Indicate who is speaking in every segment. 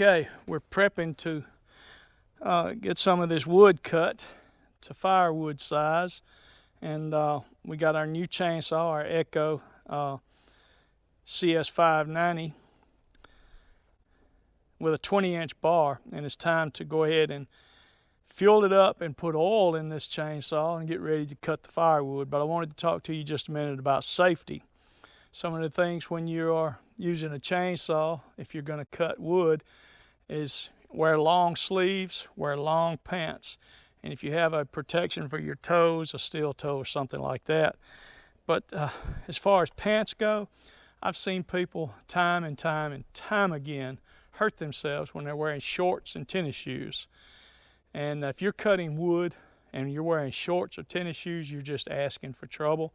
Speaker 1: Okay, we're prepping to get some of this wood cut to firewood size, and we got our new chainsaw, our Echo CS590 with a 20-inch bar, and it's time to go ahead and fuel it up and put oil in this chainsaw and get ready to cut the firewood. But I wanted to talk to you just a minute about safety. Some of the things when you are using a chainsaw, if you're going to cut wood, is wear long sleeves, wear long pants, and if you have a protection for your toes, a steel toe or something like that. But as far as pants go, I've seen people time and time again hurt themselves when they're wearing shorts and tennis shoes. And if you're cutting wood and you're wearing shorts or tennis shoes, you're just asking for trouble.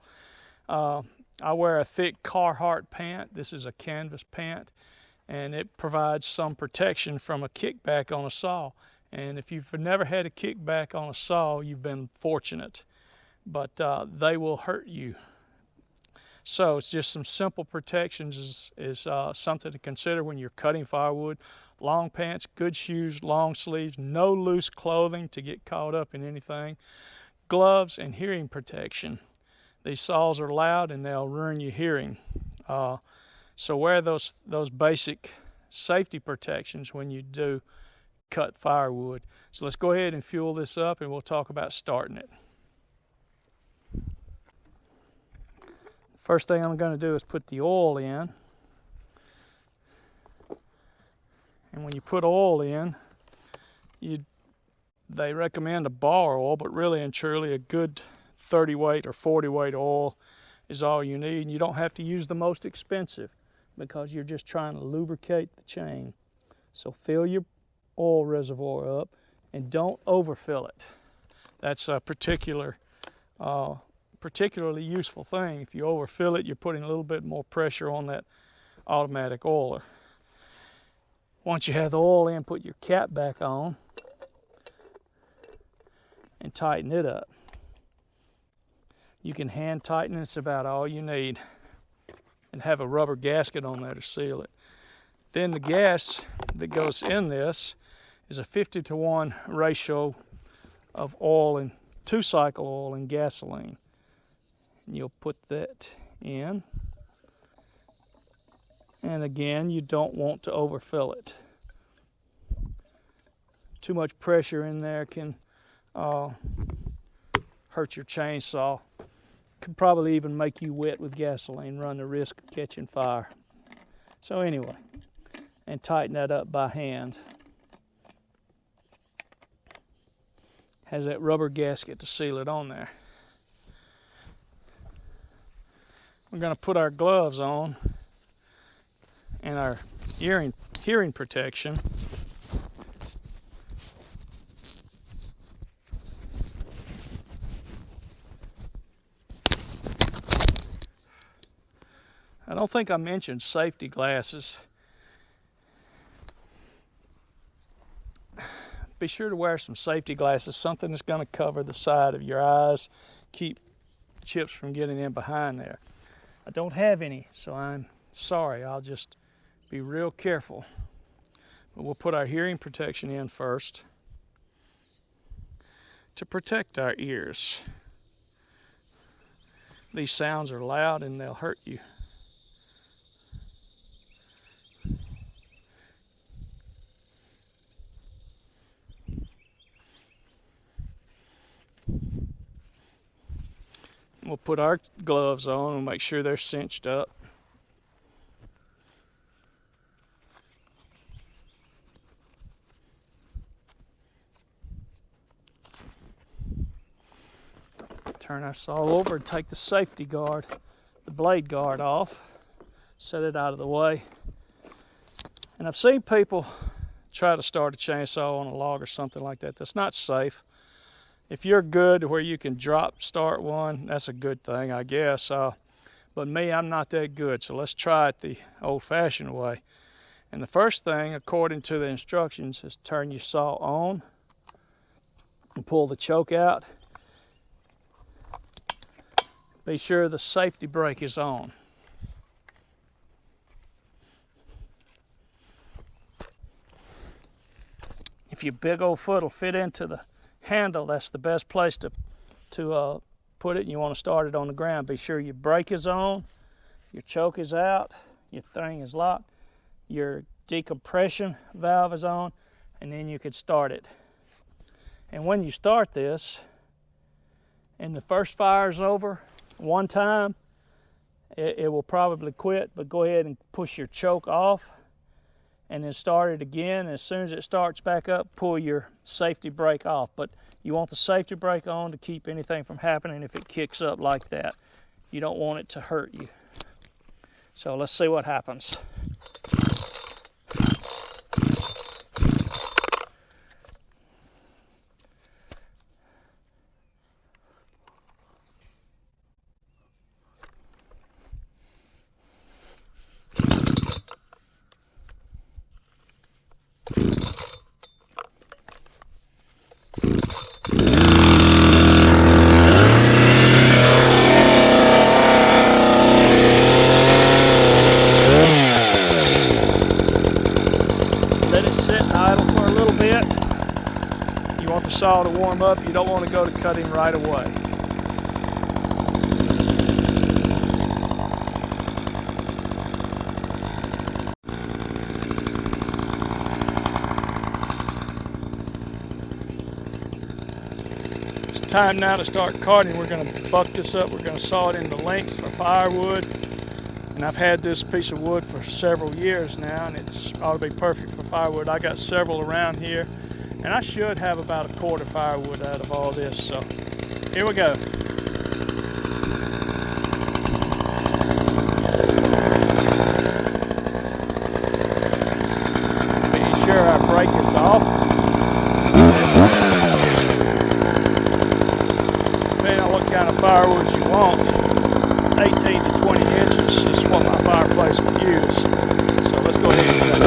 Speaker 1: I wear a thick Carhartt pant. This is a canvas pant, and it provides some protection from a kickback on a saw. And if you've never had a kickback on a saw, you've been fortunate, but they will hurt you. So it's just some simple protections is something to consider when you're cutting firewood. Long pants, good shoes, long sleeves, no loose clothing to get caught up in anything. Gloves and hearing protection. These saws are loud and they'll ruin your hearing. So wear those basic safety protections when you do cut firewood. So let's go ahead and fuel this up and we'll talk about starting it. First thing I'm going to do is put the oil in. And when you put oil in, they recommend a bar oil, but really and truly a good 30 weight or 40 weight oil is all you need. And you don't have to use the most expensive because you're just trying to lubricate the chain. So fill your oil reservoir up and don't overfill it. That's a particularly useful thing. If you overfill it, you're putting a little bit more pressure on that automatic oiler. Once you have the oil in, put your cap back on and tighten it up. You can hand tighten, it's about all you need, and have a rubber gasket on there to seal it. Then the gas that goes in this is a 50-to-1 ratio of oil and 2-cycle oil and gasoline. And you'll put that in. And again, you don't want to overfill it. Too much pressure in there can hurt your chainsaw. Could probably even make you wet with gasoline, run the risk of catching fire. So anyway, and tighten that up by hand. Has that rubber gasket to seal it on there. We're going to put our gloves on and our hearing protection. I don't think I mentioned safety glasses. Be sure to wear some safety glasses, something that's going to cover the side of your eyes, keep chips from getting in behind there. I don't have any, so I'm sorry. I'll just be real careful. But we'll put our hearing protection in first to protect our ears. These sounds are loud and they'll hurt you. We'll put our gloves on and make sure they're cinched up. Turn our saw over and take the safety guard, the blade guard off. Set it out of the way. And I've seen people try to start a chainsaw on a log or something like that. That's not safe. If you're good where you can start one, that's a good thing, I guess. But me, I'm not that good, so let's try it the old-fashioned way. And the first thing, according to the instructions, is turn your saw on and pull the choke out. Be sure the safety brake is on. if your big old foot will fit into the handle, that's the best place to put it. And you want to start it on the ground. Be sure your brake is on, your choke is out, your thing is locked, your decompression valve is on, and then you could start it. And when you start this, and the first fire is over, one time, it will probably quit, but go ahead and push your choke off and then start it again. And as soon as it starts back up, pull your safety brake off. But you want the safety brake on to keep anything from happening if it kicks up like that. You don't want it to hurt you. So let's see what happens. The saw to warm up. You don't want to go to cutting right away. It's time now to start cutting. We're going to buck this up. We're going to saw it into lengths for firewood. And I've had this piece of wood for several years now, and it's ought to be perfect for firewood. I got several around here. And I should have about a quart of firewood out of all this, so here we go. Be sure our brake is off. Depending on what kind of firewood you want, 18 to 20 inches is what my fireplace would use. So let's go ahead and cut it.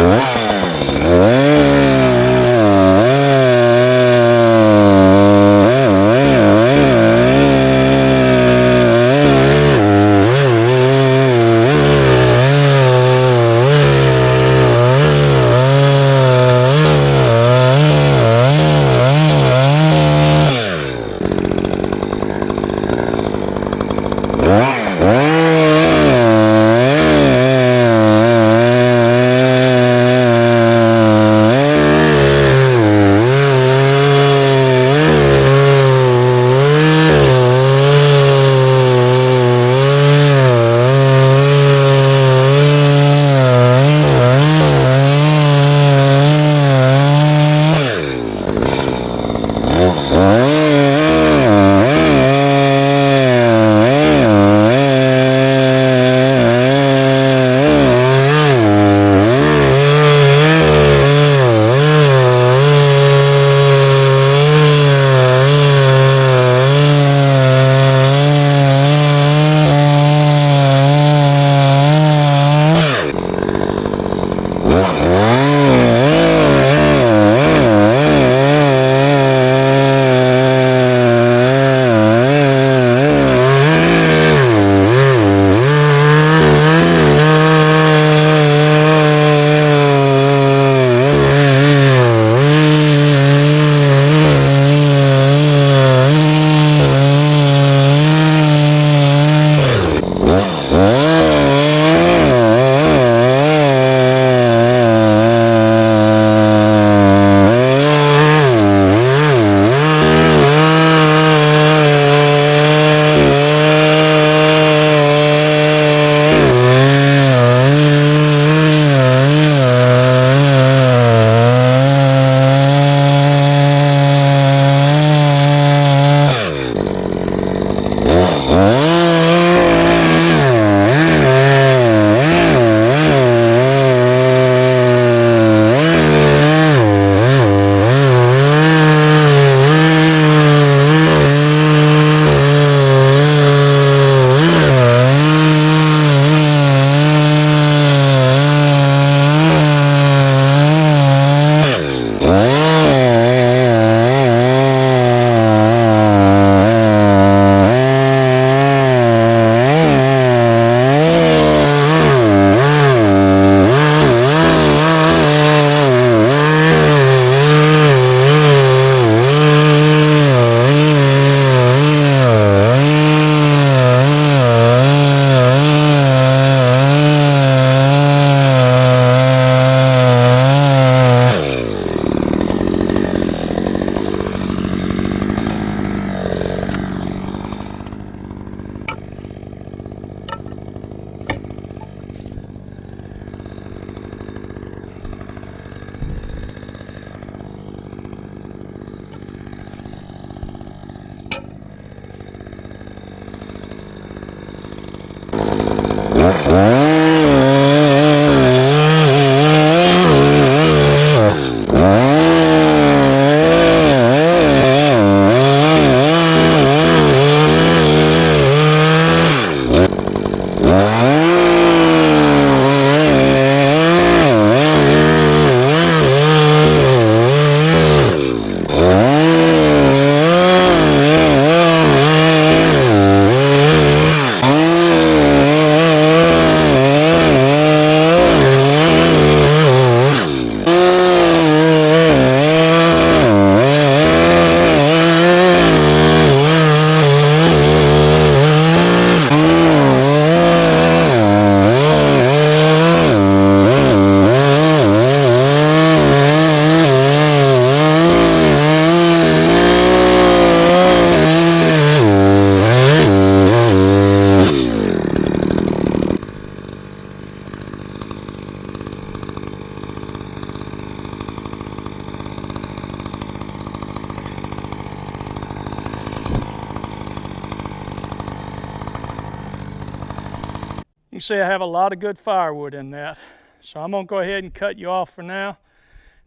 Speaker 1: can see I have a lot of good firewood in that. So I'm gonna go ahead and cut you off for now,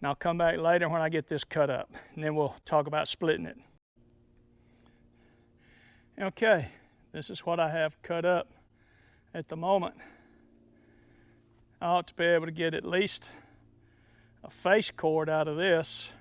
Speaker 1: and I'll come back later when I get this cut up, and then we'll talk about splitting it. Okay, this is what I have cut up at the moment. I ought to be able to get at least a face cord out of this